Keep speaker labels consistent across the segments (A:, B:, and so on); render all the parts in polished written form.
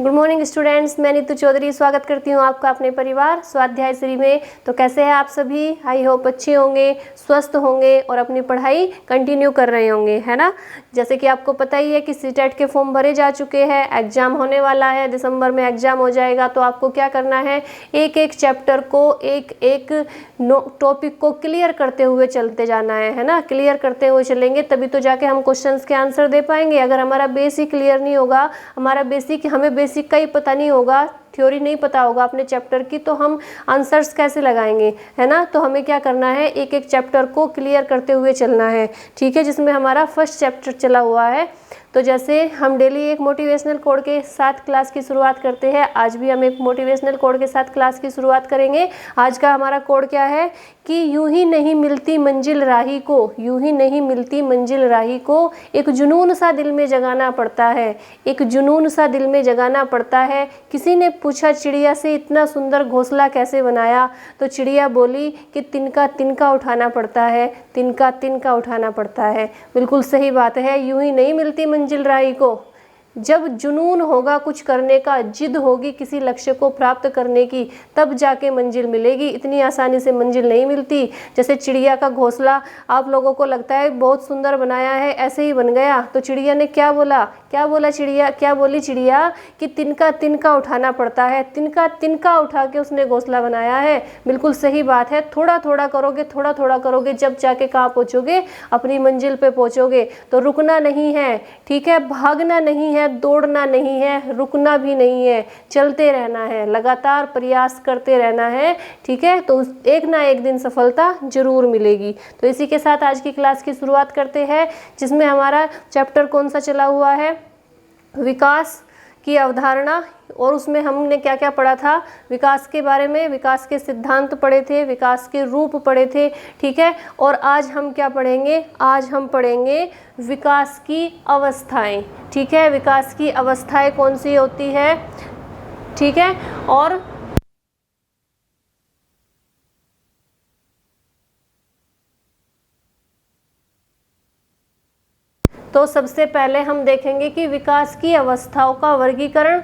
A: Good morning students, मैं नीतू चौधरी स्वागत करती हूँ आपका अपने परिवार स्वाध्याय श्री में। तो कैसे हैं आप सभी? आई होप अच्छे होंगे, स्वस्थ होंगे और अपनी पढ़ाई कंटिन्यू कर रहे होंगे, है ना। जैसे कि आपको पता ही है कि सीटेट के फॉर्म भरे जा चुके हैं, एग्जाम होने वाला है, दिसंबर में एग्जाम हो जाएगा। तो आपको क्या करना है, एक एक चैप्टर को, एक एक टॉपिक को क्लियर करते हुए चलते जाना है ना। क्लियर करते हुए चलेंगे तभी तो जाके हम क्वेश्चंस के आंसर दे पाएंगे। अगर हमारा बेसिक क्लियर नहीं होगा, हमारा हमें बेसिक का ही पता नहीं होगा, थ्योरी नहीं पता होगा अपने चैप्टर की, तो हम आंसर्स कैसे लगाएंगे, है ना। तो हमें क्या करना है, एक एक चैप्टर को क्लियर करते हुए चलना है, ठीक है। जिसमें हमारा फर्स्ट चैप्टर चला हुआ है। तो जैसे हम डेली एक मोटिवेशनल कोड के साथ क्लास की शुरुआत करते हैं, आज भी हम एक मोटिवेशनल कोड के साथ क्लास की शुरुआत करेंगे। आज का हमारा कोड क्या है कि यूं ही नहीं मिलती मंजिल राही को, यूं ही नहीं मिलती मंजिल राही को, एक जुनून सा दिल में जगाना पड़ता है, एक जुनून सा दिल में जगाना पड़ता है। किसी ने पूछा चिड़िया से इतना सुंदर घोंसला कैसे बनाया, तो चिड़िया बोली कि तिनका तिनका उठाना पड़ता है, तिनका तिनका उठाना पड़ता है। बिल्कुल सही बात है, यूं ही नहीं मिलती मंजिल राही को। जब जुनून होगा कुछ करने का, जिद होगी किसी लक्ष्य को प्राप्त करने की, तब जाके मंजिल मिलेगी। इतनी आसानी से मंजिल नहीं मिलती। जैसे चिड़िया का घोंसला आप लोगों को लगता है बहुत सुंदर बनाया है, ऐसे ही बन गया। तो चिड़िया ने क्या बोला, क्या बोली चिड़िया कि तिनका तिनका उठाना पड़ता है, तिनका तिनका उठा के उसने घोंसला बनाया है। बिल्कुल सही बात है, थोड़ा थोड़ा करोगे, थोड़ा थोड़ा करोगे, जब जाके कहाँ पहुँचोगे, अपनी मंजिल पे पहुँचोगे। तो रुकना नहीं है, ठीक है, भागना नहीं है, दौड़ना नहीं है, रुकना भी नहीं है, चलते रहना है, लगातार प्रयास करते रहना है, ठीक है। तो एक ना एक दिन सफलता जरूर मिलेगी। तो इसी के साथ आज की क्लास की शुरुआत करते हैं, जिसमें हमारा चैप्टर कौन सा चला हुआ है, विकास की अवधारणा। और उसमें हमने क्या क्या पढ़ा था, विकास के बारे में, विकास के सिद्धांत पढ़े थे, विकास के रूप पढ़े थे, ठीक है। और आज हम क्या पढ़ेंगे, आज हम पढ़ेंगे विकास की अवस्थाएं, ठीक है। विकास की अवस्थाएं कौन सी होती है, ठीक है। और तो सबसे पहले हम देखेंगे कि विकास की अवस्थाओं का वर्गीकरण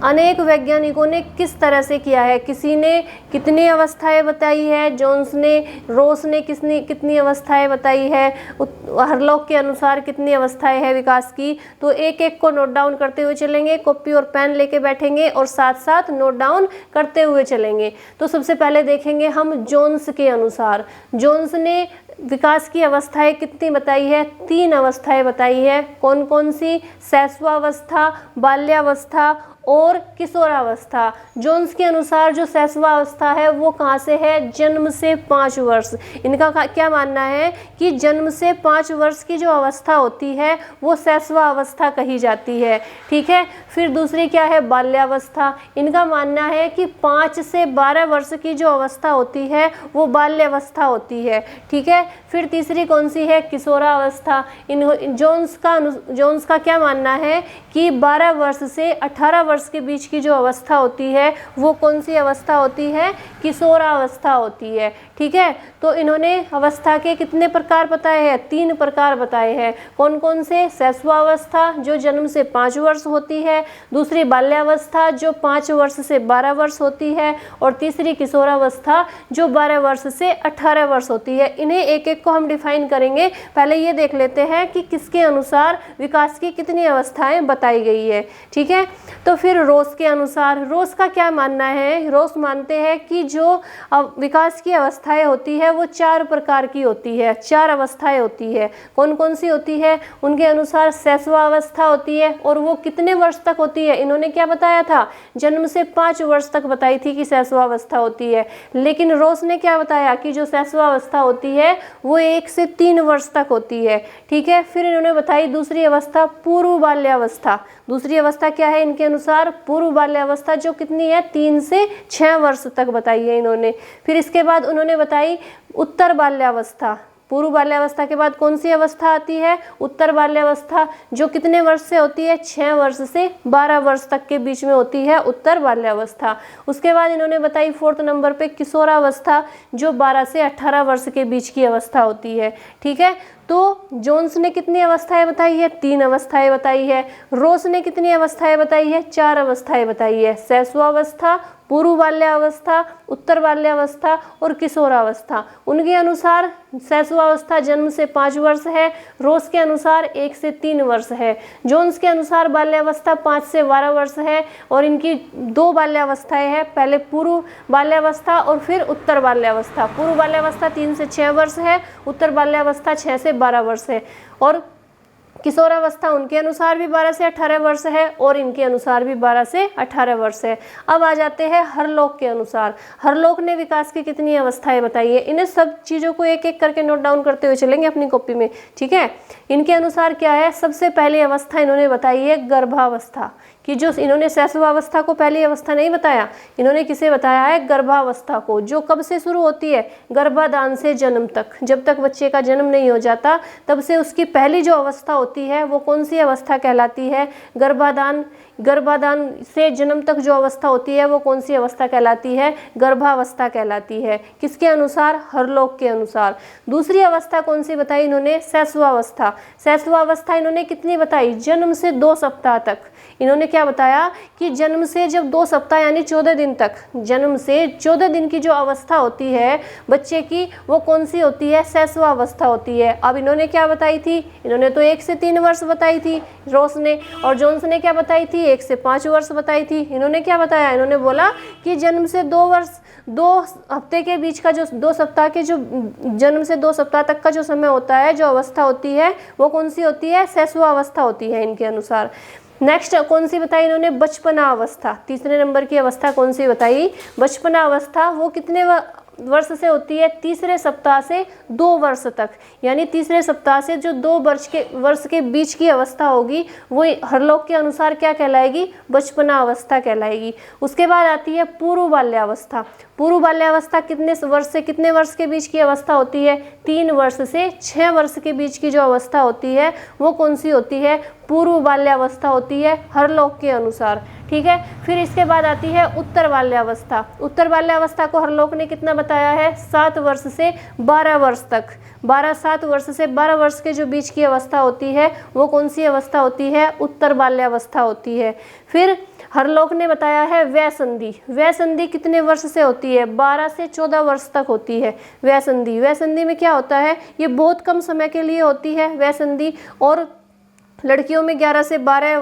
A: अनेक वैज्ञानिकों ने किस तरह से किया है। किसी ने कितनी अवस्थाएं बताई है, जोन्स ने, रोस ने कितनी अवस्थाएं बताई है, हरलॉक के अनुसार कितनी अवस्थाएं हैं विकास की। तो एक एक को नोट डाउन करते हुए चलेंगे, कॉपी और पेन लेके बैठेंगे और साथ साथ नोट डाउन करते हुए चलेंगे। तो सबसे पहले देखेंगे हम जोन्स के अनुसार। जोन्स ने विकास की अवस्थाएं कितनी बताई है, 3 अवस्थाएं बताई है। कौन कौन सी, शैशवावस्था, बाल्यावस्था और किशोरावस्था। जोन्स के अनुसार जो शैशवावस्था है वो कहाँ से है, जन्म से 5 वर्ष। इनका क्या मानना है कि जन्म से 5 वर्ष की जो अवस्था होती है वो शैशवावस्था कही जाती है, ठीक है। फिर दूसरी क्या है, बाल्यावस्था। इनका मानना है कि 5 से 12 वर्ष की जो अवस्था होती है वो बाल्यावस्था होती है, ठीक है। फिर तीसरी कौन सी है, किशोरावस्था। जोन्स का क्या मानना है कि 12 वर्ष से 18 वर्ष के बीच की जो अवस्था होती है वो कौन सी अवस्था होती है, किशोरावस्था होती है, ठीक है। तो इन्होंने अवस्था के कितने प्रकार बताए हैं, 3 प्रकार बताए हैं। कौन कौन से, शैशवावस्था जो जन्म से 5 वर्ष होती है, दूसरी बाल्यावस्था जो 5 वर्ष से 12 वर्ष होती है, और तीसरी किशोरावस्था जो 12 वर्ष से 18 वर्ष होती है। इन्हें एक एक को हम डिफाइन करेंगे। पहले ये देख लेते हैं कि किसके अनुसार विकास की कितनी अवस्थाएं बताई गई है, ठीक है। तो फिर रोस के अनुसार, रोस का क्या मानना है, रोस मानते हैं कि जो विकास की अवस्थाएं होती है वो 4 प्रकार की होती है, 4 अवस्थाएं होती है। कौन कौन सी होती है, उनके अनुसार शैशवावस्था होती है, और वो कितने वर्ष तक होती है, इन्होंने क्या बताया था, जन्म से 5 वर्ष तक बताई थी कि शैशवावस्था होती है। लेकिन रोस ने क्या बताया कि जो शैशवावस्था होती है वो 1 से 3 वर्ष तक होती है, ठीक है। फिर इन्होंने बताई दूसरी अवस्था, पूर्व बाल्यावस्था। दूसरी अवस्था क्या है इनके अनुसार, पूर्व बाल्यावस्था, जो कितनी है, 3 से 6 वर्ष तक बताई है इन्होंने। फिर इसके बाद उन्होंने बताई उत्तर बाल्यावस्था। पूर्व बाल्यावस्था के बाद कौन सी अवस्था आती है, उत्तर बाल्यावस्था, जो कितने वर्ष से होती है, 6 वर्ष से 12 वर्ष तक के बीच में होती है उत्तर बाल्यावस्था। उसके बाद इन्होंने बताई 4th नंबर पे किशोरावस्था, जो 12 से 18 वर्ष के बीच की अवस्था होती है, ठीक है। तो जोन्स ने कितनी अवस्थाएं बताई है? 3 अवस्थाएं बताई है। रोस ने कितनी अवस्थाएं बताई है? 4 अवस्थाएं बताई है। शैशवावस्था, पूर्व बाल्यावस्था, उत्तर बाल्यावस्था और किशोरावस्था। उनके अनुसार शैशवावस्था जन्म से 5 वर्ष है, रोस के अनुसार 1 से 3 वर्ष है, जोन्स के अनुसार बाल्यावस्था 5 से 12 वर्ष है और इनकी 2 बाल्यावस्थाएं हैं, पहले पूर्व बाल्यावस्था और फिर उत्तर बाल्यावस्था। पूर्व बाल्यावस्था 3 से 6 वर्ष है, उत्तर बाल्यावस्था 6 से 12 वर्ष है और किशोरावस्था उनके अनुसार भी 12 से 18 वर्ष है और इनके अनुसार भी 12 से 18 वर्ष है। अब आ जाते हैं हरलोक के अनुसार। हरलोक ने विकास की कितनी अवस्थाएं बताई है? इन्हें सब चीज़ों को एक एक करके नोट डाउन करते हुए चलेंगे अपनी कॉपी में, ठीक है। इनके अनुसार क्या है? सबसे पहली अवस्था इन्होंने बताई है गर्भावस्था, कि जो इन्होंने शैशवावस्था को पहली अवस्था नहीं बताया, इन्होंने किसे बताया है? गर्भावस्था को, जो कब से शुरू होती है? गर्भाधान से जन्म तक। जब तक बच्चे का जन्म नहीं हो जाता तब से उसकी पहली जो अवस्था होती है वो कौन सी अवस्था कहलाती है? गर्भाधान। गर्भाधान से जन्म तक जो अवस्था होती है वो कौन सी अवस्था कहलाती है? गर्भावस्था कहलाती है। किसके अनुसार? हरलोक के अनुसार। दूसरी अवस्था कौन सी बताई इन्होंने? शैशवावस्था। शैशवावस्था इन्होंने कितनी बताई? जन्म से 2 सप्ताह तक। इन्होंने क्या बताया कि जन्म से जब 2 सप्ताह यानी 14 दिन तक, जन्म से 14 दिन की जो अवस्था होती है बच्चे की वो कौन सी होती है? शैशवावस्था होती है। अब इन्होंने क्या बताई थी? इन्होंने तो 1 से 3 वर्ष बताई थी रोस ने, और जोन्स ने क्या बताई थी? 1 से 5 वर्ष बताई थी। इन्होंने क्या बताया? इन्होंने बोला कि जन्म से 2 वर्ष 2 हफ्ते के बीच का जो 2 सप्ताह के जो जन्म से 2 सप्ताह तक का जो समय होता है, जो अवस्था होती है वो कौन सी होती है? शैशवावस्था होती है इनके अनुसार। नेक्स्ट कौन सी बताई इन्होंने? बचपना अवस्था। तीसरे नंबर की अवस्था कौन सी बताई? बचपना अवस्था। वो कितने वर्ष से होती है? तीसरे सप्ताह से 2 वर्ष तक, यानी तीसरे सप्ताह से जो 2 वर्ष के बीच की अवस्था होगी वो हरलोक के अनुसार क्या कहलाएगी? बचपना अवस्था कहलाएगी। उसके बाद आती है पूर्व बाल्यावस्था। पूर्व बाल्यावस्था कितने वर्ष से कितने वर्ष के बीच की अवस्था होती है? 3 वर्ष से 6 वर्ष के बीच की जो अवस्था होती है वो कौन सी होती है? पूर्व बाल्यावस्था होती है हरलोक के अनुसार, ठीक है। फिर इसके बाद आती है उत्तर बाल्यावस्था। उत्तर बाल्यावस्था को हरलोक ने कितना बताया है? 7 वर्ष से 12 वर्ष तक। 7 वर्ष से 12 वर्ष के जो बीच की अवस्था होती है वो कौन सी अवस्था होती है? उत्तर बाल्यावस्था होती है। फिर हरलोक ने बताया है वयसंधि। वयसंधि कितने वर्ष से होती है? 12 से 14 वर्ष तक होती है वयसंधि। वयसंधि में क्या होता है? ये बहुत कम समय के लिए होती है वयसंधि, और लड़कियों में 11 से 12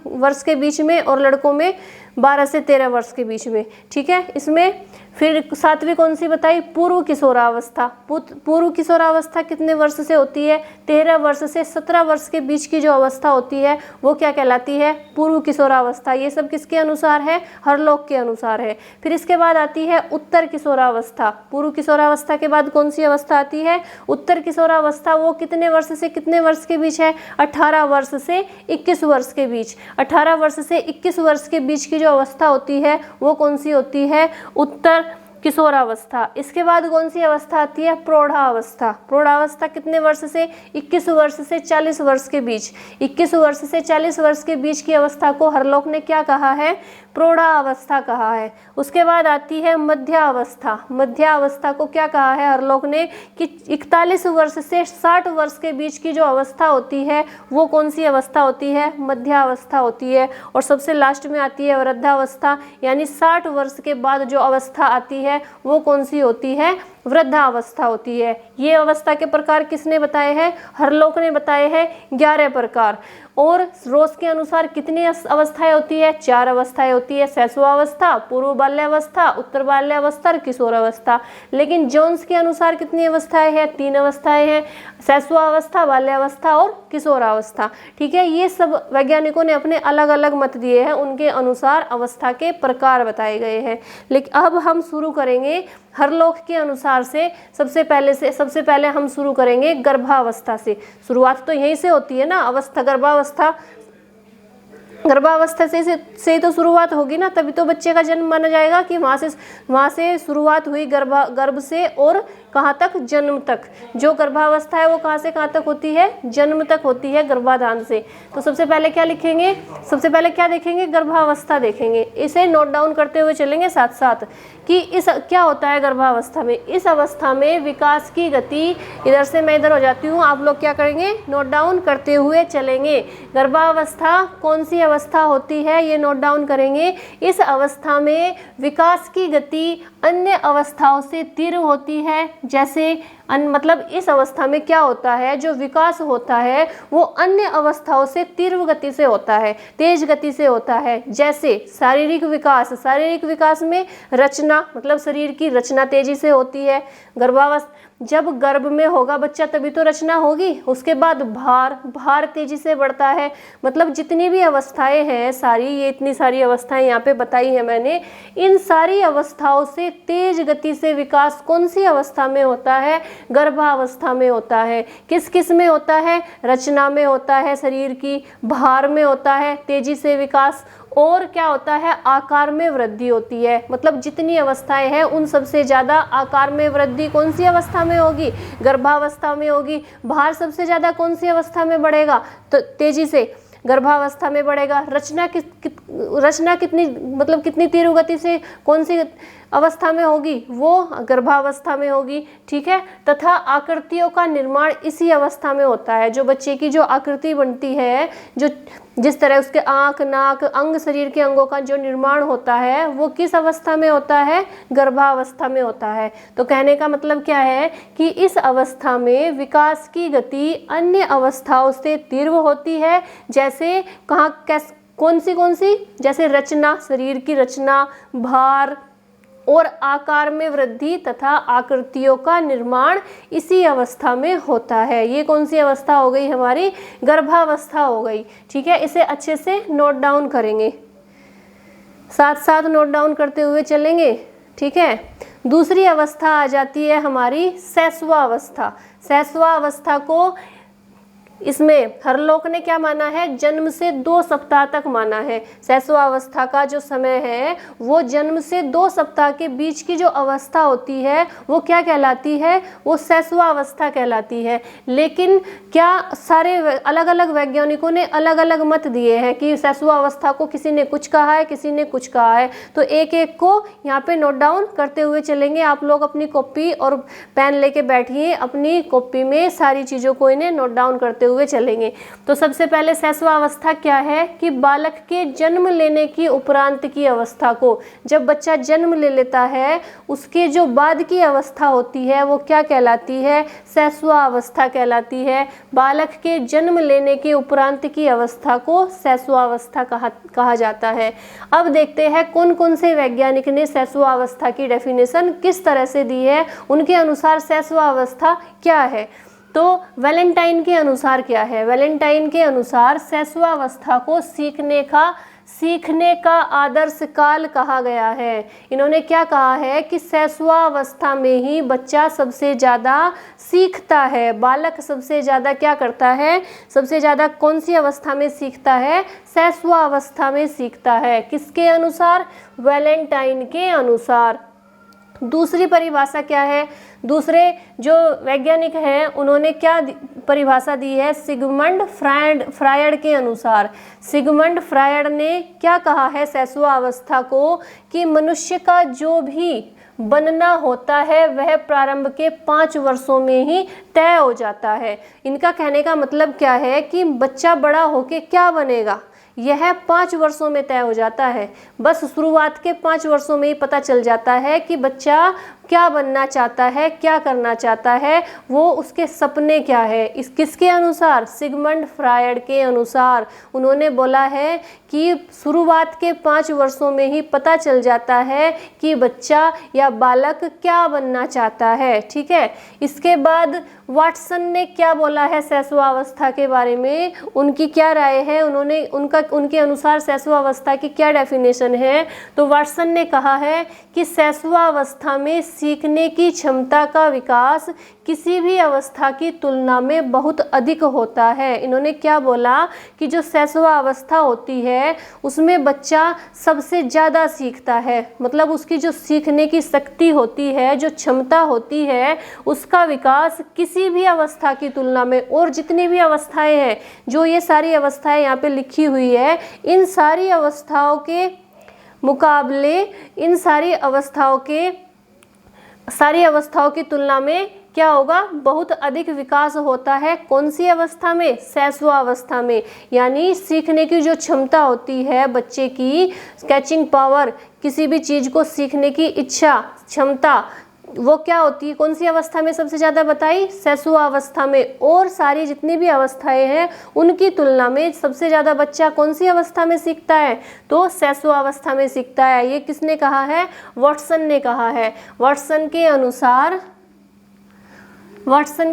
A: वर्ष के बीच में और लड़कों में 12 से 13 वर्ष के बीच में, ठीक है। इसमें फिर 7वीं कौन सी बताई? पूर्व किशोरावस्था। पूर्व किशोरावस्था कितने वर्ष से होती है? 13 वर्ष से 17 वर्ष के बीच की जो अवस्था होती है वो क्या कहलाती है? पूर्व किशोरावस्था। ये सब किसके अनुसार है? हरलोक के अनुसार है। फिर इसके बाद आती है उत्तर किशोरावस्था। पूर्व किशोरावस्था के बाद कौन सी अवस्था आती है? उत्तर किशोरावस्था। वो कितने वर्ष से कितने वर्ष के बीच है? 18 वर्ष से 21 वर्ष के बीच। 18 वर्ष से 21 वर्ष के बीच की जो अवस्था होती है वो कौन सी होती है? उत्तर किशोरावस्था। इसके बाद कौन सी अवस्था आती है? प्रौढ़ावस्था। प्रौढ़ावस्था कितने वर्ष से? 21 वर्ष से 40 वर्ष के बीच। 21 वर्ष से 40 वर्ष के बीच की अवस्था को हरलोक ने क्या कहा है? प्रौढ़ावस्था कहा है। उसके बाद आती है मध्यावस्था। मध्यावस्था को क्या कहा है हरलोक ने? कि 41 वर्ष से 60 वर्ष के बीच की जो अवस्था होती है वो कौन सी अवस्था होती है? मध्यावस्था होती है। और सबसे लास्ट में आती है वृद्धावस्था, यानी 60 वर्ष के बाद जो अवस्था आती है वो कौन सी होती है? वृद्धावस्था होती है। ये अवस्था के प्रकार किसने बताए हैं? हरलोक ने बताए हैं 11 प्रकार। और रोस के अनुसार कितनी अवस्थाएं होती है? 4 अवस्थाएं होती है, शैशवावस्था, पूर्व बाल्यावस्था, उत्तर बाल्यावस्था और किशोरावस्था। लेकिन जोन्स के अनुसार कितनी अवस्थाएं हैं? 3 अवस्थाएं हैं, शैशवावस्था, बाल्यावस्था और किशोरावस्था, ठीक है। ये सब वैज्ञानिकों ने अपने अलग अलग मत दिए हैं, उनके अनुसार अवस्था के प्रकार बताए गए हैं। लेकिन अब हम शुरू करेंगे हरलोक के अनुसार से। सबसे पहले हम शुरू करेंगे गर्भावस्था से। शुरुआत तो यहीं से होती है ना, अवस्था गर्भावस्था से तो शुरुआत होगी ना, तभी तो बच्चे का जन्म माना जाएगा कि वहाँ से शुरुआत हुई गर्भ से और कहाँ तक? जन्म तक। जो गर्भावस्था है वो कहाँ से कहाँ तक होती है? जन्म तक होती है, गर्भाधान से। तो सबसे पहले क्या लिखेंगे? सबसे पहले क्या देखेंगे? गर्भावस्था देखेंगे। इसे नोट डाउन करते हुए चलेंगे साथ साथ कि इस क्या होता है गर्भावस्था में। इस अवस्था में विकास की गति, इधर से मैं इधर हो जाती हूँ, आप लोग क्या करेंगे? नोट डाउन करते हुए चलेंगे। गर्भावस्था कौन सी अवस्था होती है ये नोट डाउन करेंगे। इस अवस्था में विकास की गति अन्य अवस्थाओं से तीव्र होती है। जैसे मतलब इस अवस्था में क्या होता है, जो विकास होता है वो अन्य अवस्थाओं से तीव्र गति से होता है, तेज गति से होता है। जैसे शारीरिक विकास, शारीरिक विकास में रचना, मतलब शरीर की रचना तेजी से होती है। गर्भावस्था, जब गर्भ में होगा बच्चा तभी तो रचना होगी। उसके बाद भार तेजी से बढ़ता है। मतलब जितनी भी अवस्थाएं हैं सारी, ये इतनी सारी अवस्थाएं यहाँ पे बताई है मैंने, इन सारी अवस्थाओं से तेज गति से विकास कौन सी अवस्था में होता है? गर्भावस्था में होता है। किस किस में होता है? रचना में होता है शरीर की, भार में होता है तेजी से विकास, और क्या होता है? आकार में वृद्धि होती है। मतलब जितनी अवस्थाएं हैं उन सबसे ज़्यादा आकार में वृद्धि कौन सी अवस्था में होगी? गर्भावस्था में होगी। भार सबसे ज़्यादा कौन सी अवस्था में बढ़ेगा? तो तेजी से गर्भावस्था में बढ़ेगा। रचना कितनी, मतलब कितनी तीव्र गति से कौन सी अवस्था में होगी? वो गर्भावस्था में होगी। ठीक है। तथा आकृतियों का निर्माण इसी अवस्था में होता है। जो बच्चे की जो आकृति बनती है, जो जिस तरह उसके आँख, नाक, अंग, शरीर के अंगों का जो निर्माण होता है वो किस अवस्था में होता है? गर्भावस्था में होता है। तो कहने का मतलब क्या है कि इस अवस्था में विकास की गति अन्य अवस्थाओं से तीव्र होती है। जैसे कौन सी? जैसे रचना, शरीर की रचना, भार और आकार में वृद्धि तथा आकृतियों का निर्माण इसी अवस्था में होता है। ये कौन सी अवस्था हो गई? हमारी गर्भावस्था हो गई। ठीक है। इसे अच्छे से नोट डाउन करेंगे, साथ साथ नोट डाउन करते हुए चलेंगे। ठीक है। दूसरी अवस्था आ जाती है हमारी शैशवावस्था। शैशवावस्था को इसमें हरलोक ने क्या माना है? जन्म से 2 सप्ताह तक माना है। शैशवावस्था का जो समय है वो जन्म से 2 सप्ताह के बीच की जो अवस्था होती है वो क्या कहलाती है? वो शैशवावस्था कहलाती है। लेकिन क्या सारे अलग अलग वैज्ञानिकों ने अलग अलग मत दिए हैं कि शैशवावस्था को किसी ने कुछ कहा है, किसी ने कुछ कहा है। तो एक एक को यहाँ पे नोट डाउन करते हुए चलेंगे। आप लोग अपनी कॉपी और पेन लेके बैठिए, अपनी कॉपी में सारी चीज़ों को इन्हें नोट डाउन करते हुए चलेंगे। तो सबसे पहले शैशवावस्था क्या है कि बालक के जन्म लेने की उपरांत की अवस्था को, जब बच्चा जन्म ले लेता है उसके जो बाद की अवस्था होती है वो क्या कहलाती है? शैशवावस्था कहलाती है। बालक के जन्म लेने के उपरांत की अवस्था को शैशवावस्था कहा जाता है। अब देखते हैं कौन कौन से वैज्ञानिक ने शैशवावस्था की डेफिनेशन किस तरह से दी है। उनके अनुसार शैशवावस्था क्या है? तो वैलेंटाइन के अनुसार क्या है? वैलेंटाइन के अनुसार शैशवावस्था को सीखने का आदर्श काल कहा गया है। इन्होंने क्या कहा है कि शैशवावस्था में ही बच्चा सबसे ज़्यादा सीखता है। बालक सबसे ज़्यादा क्या करता है? सबसे ज़्यादा कौन सी अवस्था में सीखता है? शैशवावस्था में सीखता है। किसके अनुसार? वैलेंटाइन के अनुसार। दूसरी परिभाषा क्या है? दूसरे जो वैज्ञानिक हैं उन्होंने क्या परिभाषा दी है? सिगमंड फ्रायड के अनुसार। सिगमंड फ्रायड ने क्या कहा है शैशवावस्था को? कि मनुष्य का जो भी बनना होता है वह प्रारंभ के 5 वर्षों में ही तय हो जाता है। इनका कहने का मतलब क्या है कि बच्चा बड़ा होके क्या बनेगा यह 5 वर्षों में तय हो जाता है। बस शुरुआत के 5 वर्षों में ही पता चल जाता है कि बच्चा क्या बनना चाहता है, क्या करना चाहता है, वो उसके सपने क्या है। इस किसके अनुसार? सिगमंड फ्रायड के अनुसार। उन्होंने बोला है कि शुरुआत के 5 वर्षों में ही पता चल जाता है कि बच्चा या बालक क्या बनना चाहता है। ठीक है। इसके बाद वाटसन ने क्या बोला है शैशवावस्था के बारे में? उनकी क्या राय है? उनके अनुसार शैशवावस्था की क्या डेफिनेशन है? तो वाटसन ने कहा है कि शैशवावस्था में सीखने की क्षमता का विकास किसी भी अवस्था की तुलना में बहुत अधिक होता है। इन्होंने क्या बोला कि जो शैशव अवस्था होती है उसमें बच्चा सबसे ज़्यादा सीखता है, मतलब उसकी जो सीखने की शक्ति होती है, जो क्षमता होती है, उसका विकास किसी भी अवस्था की तुलना में, और जितनी भी अवस्थाएं हैं, जो ये सारी अवस्थाएं यहाँ पे लिखी हुई है, इन सारी अवस्थाओं के मुकाबले, इन सारी अवस्थाओं की तुलना में क्या होगा, बहुत अधिक विकास होता है। कौन सी अवस्था में? शैशव अवस्था में। यानी सीखने की जो क्षमता होती है बच्चे की, कैचिंग पावर, किसी भी चीज़ को सीखने की इच्छा, क्षमता, वो क्या होती है, कौन सी अवस्था में सबसे ज़्यादा बताई? शैशव अवस्था में। और सारी जितनी भी अवस्थाएं हैं उनकी तुलना में सबसे ज़्यादा बच्चा कौन सी अवस्था में सीखता है? तो शैशव अवस्था में सीखता है। ये किसने कहा है? वाटसन ने कहा है। वाटसन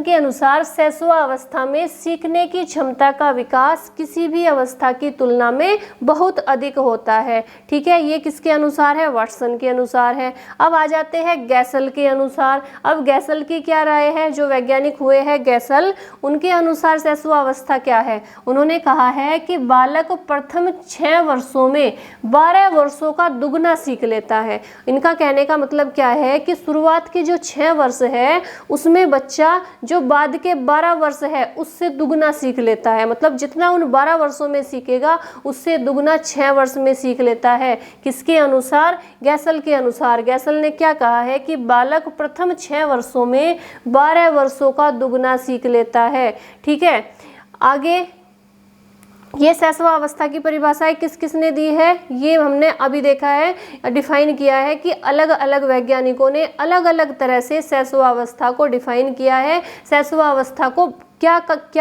A: के अनुसार शैशव अवस्था में सीखने की क्षमता का विकास किसी भी अवस्था की तुलना में बहुत अधिक होता है। ठीक है, ये किसके अनुसार है? वाटसन के अनुसार है। अब आ जाते हैं गैसल के अनुसार। अब गैसल की क्या राय है? जो वैज्ञानिक हुए हैं गैसल, उनके अनुसार शैशव अवस्था क्या है? उन्होंने कहा है कि बालक प्रथम 6 वर्षों में 12 वर्षों का दुगना सीख लेता है। इनका कहने का मतलब क्या है कि शुरुआत के जो 6 वर्ष है उसमें बच्चा जो बाद के 12 वर्ष है उससे दुगना सीख लेता है, मतलब जितना उन 12 वर्षों में सीखेगा उससे दुगना 6 वर्ष में सीख लेता है। किसके अनुसार? गैसल के अनुसार। गैसल ने क्या कहा है कि बालक प्रथम 6 वर्षों में 12 वर्षों का दुगना सीख लेता है। ठीक है, आगे ये शैशव अवस्था की परिभाषाएं किस किस ने दी है? ये हमने अभी देखा है, डिफाइन किया है कि अलग अलग वैज्ञानिकों ने अलग अलग तरह से शैशव अवस्था को डिफाइन किया है। शैशव अवस्था को क्या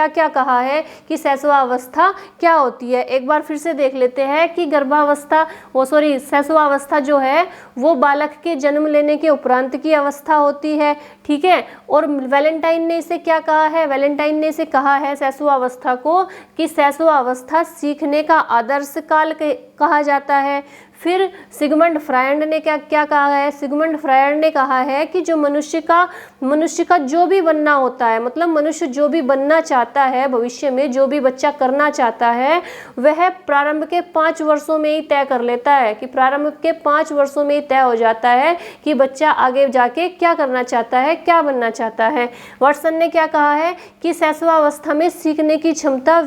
A: क्या कहा है कि शैशव अवस्था क्या होती है। एक बार फिर से देख लेते हैं कि शैशव अवस्था जो है वो बालक के जन्म लेने के उपरांत की अवस्था होती है। ठीक है, और वैलेंटाइन ने इसे क्या कहा है? वैलेंटाइन ने इसे कहा है शैशव अवस्था को कि शैशव अवस्था सीखने का आदर्श काल कहा जाता है। फिर सिगमंड फ्रायड ने क्या कहा है? सिगमंड फ्रायड ने कहा है कि जो मनुष्य का जो भी बनना होता है, मतलब मनुष्य जो भी बनना चाहता है भविष्य में, जो भी बच्चा करना चाहता है, वह प्रारंभ के 5 वर्षों में ही तय कर लेता है, कि प्रारंभ के 5 वर्षों में ही तय हो जाता है कि बच्चा आगे जाके क्या करना चाहता है, क्या बनना चाहता है। वाटसन ने क्या कहा है कि शैशव अवस्था में सीखने की क्षमता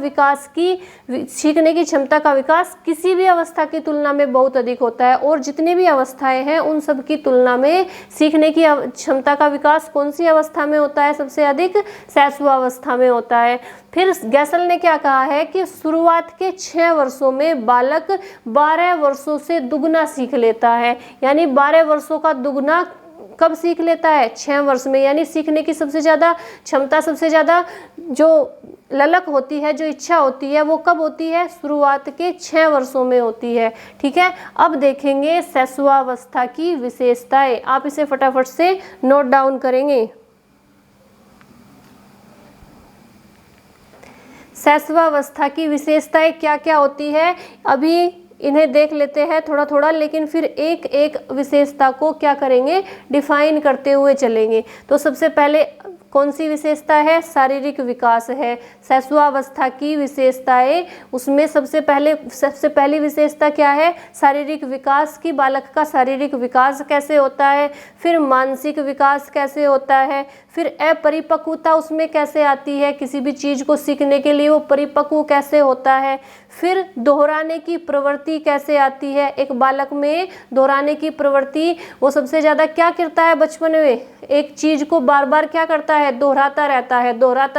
A: का विकास किसी भी अवस्था की तुलना में बहुत अधिक होता है, और जितनी भी अवस्थाएं हैं उन सब की तुलना में सीखने की क्षमता का विकास कौन सी अवस्था में होता है? सबसे अधिक शैशव अवस्था में होता है। फिर गैसल ने क्या कहा है कि शुरुआत के 6 वर्षों में बालक 12 वर्षों से दुगना सीख लेता है। यानी 12 वर्षों का दुगना कब सीख लेता है? 6 वर्ष में। यानी सीखने की सबसे ज़्यादा क्षमता, सबसे ज़्यादा जो ललक होती है, जो इच्छा होती है, वो कब होती है? शुरुआत के 6 वर्षों में होती है। ठीक है, अब देखेंगे शैशवावस्था की विशेषताएं। आप इसे फटाफट से नोट डाउन करेंगे। शैशवावस्था की विशेषताएं क्या क्या होती है, अभी इन्हें देख लेते हैं थोड़ा थोड़ा, लेकिन फिर एक एक विशेषता को क्या करेंगे? डिफाइन करते हुए चलेंगे। तो सबसे पहले कौन सी विशेषता है? शारीरिक विकास है। शैशवावस्था की विशेषताएं, उसमें सबसे पहली विशेषता क्या है? शारीरिक विकास की। बालक का शारीरिक विकास कैसे होता है, फिर मानसिक विकास कैसे होता है, फिर अपरिपक्वता उसमें कैसे आती है, किसी भी चीज़ को सीखने के लिए वो परिपक्व कैसे होता है, फिर दोहराने की प्रवृत्ति कैसे आती है। एक बालक में दोहराने की प्रवृत्ति, वो सबसे ज़्यादा क्या करता है बचपन में? एक चीज़ को बार बार क्या करता है? दोहराता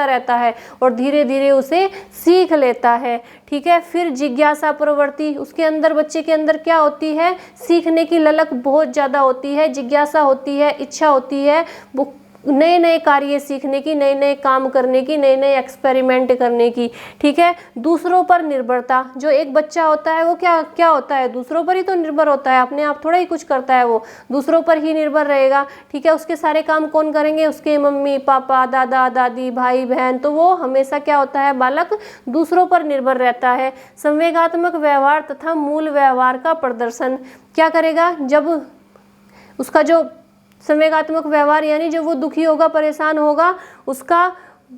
A: रहता है और धीरे धीरे उसे सीख लेता है। ठीक है, फिर जिज्ञासा प्रवृत्ति, उसके अंदर, बच्चे के अंदर क्या होती है? सीखने की ललक बहुत ज़्यादा होती है, जिज्ञासा होती है, इच्छा होती है वो नए नए कार्य सीखने की, नए नए काम करने की, नए नए एक्सपेरिमेंट करने की। ठीक है, दूसरों पर निर्भरता, जो एक बच्चा होता है वो क्या होता है? दूसरों पर ही तो निर्भर होता है, अपने आप थोड़ा ही कुछ करता है, वो दूसरों पर ही निर्भर रहेगा। ठीक है, उसके सारे काम कौन करेंगे? उसके मम्मी पापा, दादा दादी, भाई बहन। तो वो हमेशा क्या होता है? बालक दूसरों पर निर्भर रहता है। संवेगात्मक व्यवहार तथा मूल व्यवहार का प्रदर्शन क्या करेगा? जब उसका जो संवेगात्मक व्यवहार यानी जो वो दुखी होगा, परेशान होगा, उसका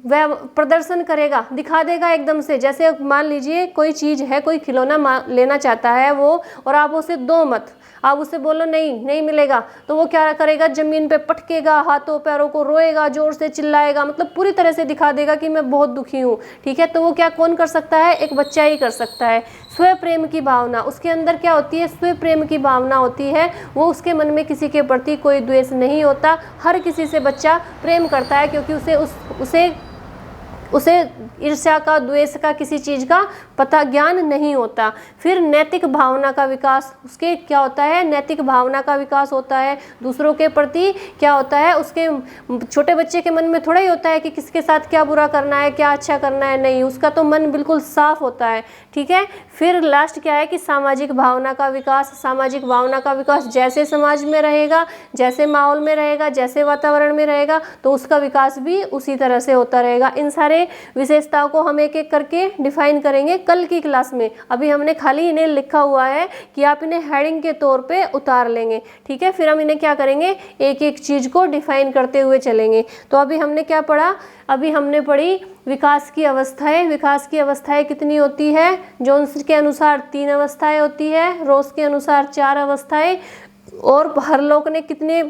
A: वह प्रदर्शन करेगा, दिखा देगा एकदम से। जैसे मान लीजिए कोई चीज़ है, कोई खिलौना लेना चाहता है वो, और आप उसे दो मत, आप उसे बोलो नहीं नहीं मिलेगा, तो वो क्या करेगा, ज़मीन पे पटकेगा, हाथों पैरों को रोएगा, जोर से चिल्लाएगा, मतलब पूरी तरह से दिखा देगा कि मैं बहुत दुखी हूँ। ठीक है, तो वो क्या कौन कर सकता है, एक बच्चा ही कर सकता है। स्व प्रेम की भावना, उसके अंदर क्या होती है, स्व प्रेम की भावना होती है। वो उसके मन में किसी के प्रति कोई द्वेष नहीं होता, हर किसी से बच्चा प्रेम करता है, क्योंकि उसे ईर्ष्या का, द्वेष का, किसी चीज़ का पता ज्ञान नहीं होता। फिर नैतिक भावना का विकास, उसके क्या होता है, नैतिक भावना का विकास होता है। दूसरों के प्रति क्या होता है, उसके छोटे बच्चे के मन में थोड़ा ही होता है कि किसके साथ क्या बुरा करना है, क्या अच्छा करना है, नहीं, उसका तो मन बिल्कुल साफ होता है। ठीक है, फिर लास्ट क्या है कि सामाजिक भावना का विकास। सामाजिक भावना का विकास जैसे समाज में रहेगा, जैसे माहौल में रहेगा, जैसे वातावरण में रहेगा, तो उसका विकास भी उसी तरह से होता रहेगा। इन सारे विशेषताओं को हम एक एक करके डिफाइन करेंगे कल की क्लास में। अभी हमने खाली इन्हें लिखा हुआ है कि आप इन्हें हेडिंग के तौर पे उतार लेंगे। ठीक है, फिर हम इन्हें क्या करेंगे, एक एक चीज़ को डिफाइन करते हुए चलेंगे। तो अभी हमने क्या पढ़ा, अभी हमने पढ़ी विकास की अवस्थाएं। विकास की अवस्थाएं कितनी होती है, जोन्स के अनुसार 3 अवस्थाएं होती है, रोस के अनुसार 4 अवस्थाएं, और हरलोक ने कितने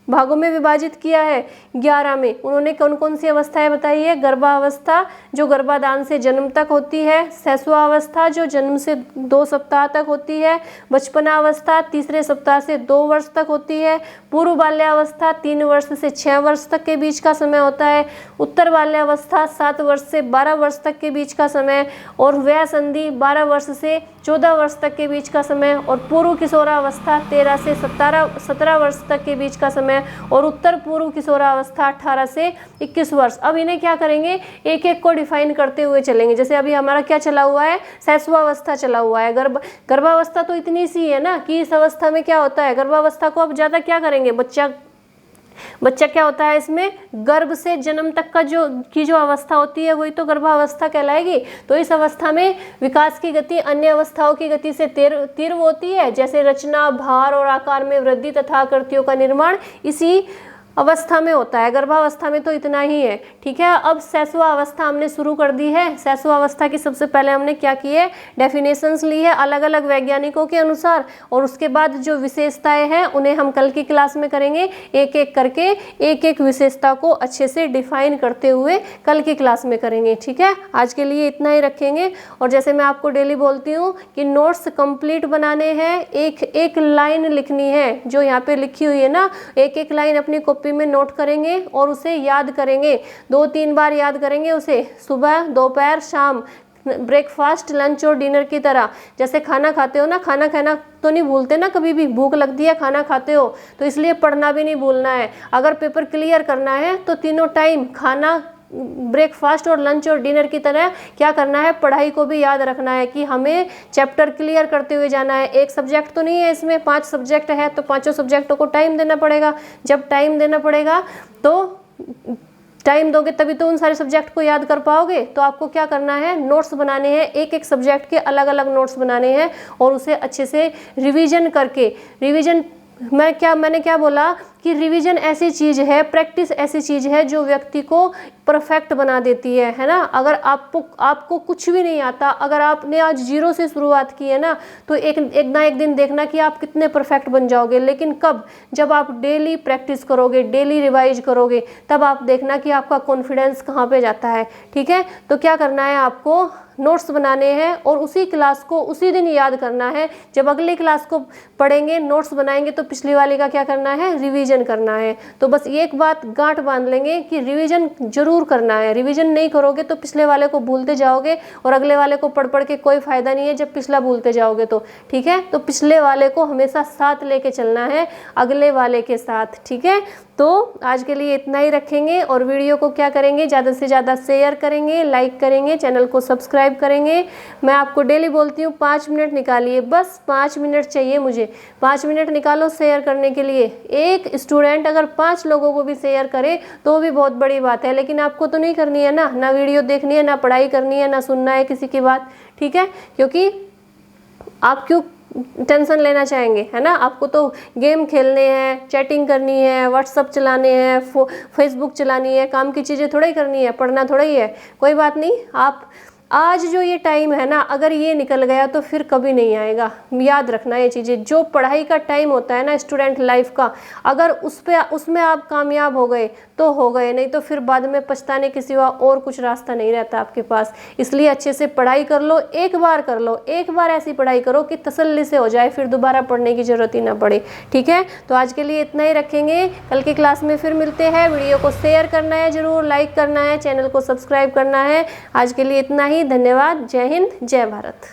A: भागों में विभाजित किया है, 11 में। उन्होंने कौन कौन सी अवस्थाएं बताई है, गर्भावस्था जो गर्भाधान से जन्म तक होती है, शैशवावस्था जो जन्म से 2 सप्ताह तक होती है, बचपनावस्था तीसरे सप्ताह से 2 वर्ष तक होती है, पूर्व बाल्यावस्था 3 वर्ष से 6 वर्ष तक के बीच का समय होता है, उत्तर बाल्यावस्था 7 वर्ष से 12 वर्ष तक के बीच का समय, और वय संधि 12 वर्ष से 14 वर्ष तक के बीच का समय, और पूर्व किशोरावस्था 13 से 17 वर्ष तक के बीच का समय, और उत्तर पूर्व किशोरावस्था 18 से 21 वर्ष। अब इन्हें क्या करेंगे, एक एक को डिफाइन करते हुए चलेंगे। जैसे अभी हमारा क्या चला हुआ है, शैशवावस्था चला हुआ है। गर्भावस्था तो इतनी सी है ना कि इस अवस्था में क्या होता है, गर्भावस्था को अब ज़्यादा क्या करेंगे, बच्चा क्या होता है, इसमें गर्भ से जन्म तक का जो अवस्था होती है वही तो गर्भावस्था कहलाएगी। तो इस अवस्था में विकास की गति अन्य अवस्थाओं की गति से तीव्र होती है, जैसे रचना, भार और आकार में वृद्धि तथा आकृतियों का निर्माण इसी अवस्था में होता है। गर्भावस्था में तो इतना ही है। ठीक है, अब शैशवावस्था हमने शुरू कर दी है। शैशवावस्था की सबसे पहले हमने क्या की है, डेफिनेशंस ली है अलग अलग वैज्ञानिकों के अनुसार, और उसके बाद जो विशेषताएं हैं उन्हें हम कल की क्लास में करेंगे। एक एक करके एक एक विशेषता को अच्छे से डिफाइन करते हुए कल की क्लास में करेंगे। ठीक है, आज के लिए इतना ही रखेंगे। और जैसे मैं आपको डेली बोलती हूँ कि नोट्स कंप्लीट बनाने हैं, एक एक लाइन लिखनी है जो यहाँ पे लिखी हुई है ना, एक एक लाइन अपनी कॉपी में नोट करेंगे और उसे याद करेंगे, 2-3 बार याद करेंगे उसे, सुबह, दोपहर, शाम, ब्रेकफास्ट, लंच और डिनर की तरह। जैसे खाना खाते हो ना, खाना खाना तो नहीं भूलते ना, कभी भी भूख लगती है खाना खाते हो, तो इसलिए पढ़ना भी नहीं भूलना है। अगर पेपर क्लियर करना है तो तीनों टाइम खाना, ब्रेकफास्ट और लंच और डिनर की तरह क्या करना है, पढ़ाई को भी याद रखना है कि हमें चैप्टर क्लियर करते हुए जाना है। एक सब्जेक्ट तो नहीं है इसमें, 5 सब्जेक्ट है, तो 5 सब्जेक्टों को टाइम देना पड़ेगा। जब टाइम देना पड़ेगा तो टाइम दोगे तभी तो उन सारे सब्जेक्ट को याद कर पाओगे। तो आपको क्या करना है, नोट्स बनाने हैं, एक एक सब्जेक्ट के अलग अलग नोट्स बनाने हैं, और उसे अच्छे से रिवीजन करके, मैंने क्या बोला कि रिवीजन ऐसी चीज़ है, प्रैक्टिस ऐसी चीज़ है जो व्यक्ति को परफेक्ट बना देती है ना। अगर आपको कुछ भी नहीं आता, अगर आपने आज 0 से शुरुआत की है ना, तो एक ना एक दिन देखना कि आप कितने परफेक्ट बन जाओगे। लेकिन कब, जब आप डेली प्रैक्टिस करोगे, डेली रिवाइज करोगे, तब आप देखना कि आपका कॉन्फिडेंस कहाँ पे जाता है। ठीक है, तो क्या करना है, आपको नोट्स बनाने हैं और उसी क्लास को उसी दिन याद करना है। जब अगली क्लास को पढ़ेंगे, नोट्स बनाएंगे, तो पिछली वाली का क्या करना है, रिवीजन करना है। तो बस एक बात गांठ बांध लेंगे कि रिवीजन जरूर करना है। रिवीजन नहीं करोगे तो पिछले वाले को भूलते जाओगे, और अगले वाले को पढ़ के कोई फायदा नहीं है जब पिछला भूलते जाओगे तो। ठीक है, तो पिछले वाले को हमेशा साथ लेके चलना है अगले वाले के साथ। ठीक है, तो आज के लिए इतना ही रखेंगे, और वीडियो को क्या करेंगे, ज़्यादा से ज़्यादा शेयर करेंगे, लाइक करेंगे, चैनल को सब्सक्राइब करेंगे। मैं आपको डेली बोलती हूँ 5 मिनट निकालिए, बस 5 मिनट चाहिए मुझे, 5 मिनट निकालो शेयर करने के लिए। एक स्टूडेंट अगर 5 लोगों को भी शेयर करे तो भी बहुत बड़ी बात है। लेकिन आपको तो नहीं करनी है ना वीडियो देखनी है, ना पढ़ाई करनी है, ना सुनना है किसी की बात। ठीक है, क्योंकि आप क्यों टेंशन लेना चाहेंगे, है ना। आपको तो गेम खेलने हैं, चैटिंग करनी है, व्हाट्सअप चलाने हैं, फेसबुक चलानी है, काम की चीज़ें थोड़ा ही करनी है, पढ़ना थोड़ा ही है। कोई बात नहीं, आप आज जो ये टाइम है ना, अगर ये निकल गया तो फिर कभी नहीं आएगा। याद रखना ये चीज़ें। जो पढ़ाई का टाइम होता है ना स्टूडेंट लाइफ का, अगर उसमें आप कामयाब हो गए तो हो गए, नहीं तो फिर बाद में पछताने के सिवा और कुछ रास्ता नहीं रहता आपके पास। इसलिए अच्छे से पढ़ाई कर लो, एक बार कर लो, एक बार ऐसी पढ़ाई करो कि तसल्ली से हो जाए, फिर दोबारा पढ़ने की ज़रूरत ही ना पड़े। ठीक है, तो आज के लिए इतना ही रखेंगे। कल की क्लास में फिर मिलते हैं। वीडियो को शेयर करना है ज़रूर, लाइक करना है, चैनल को सब्सक्राइब करना है। आज के लिए इतना ही। धन्यवाद। जय हिंद, जय भारत।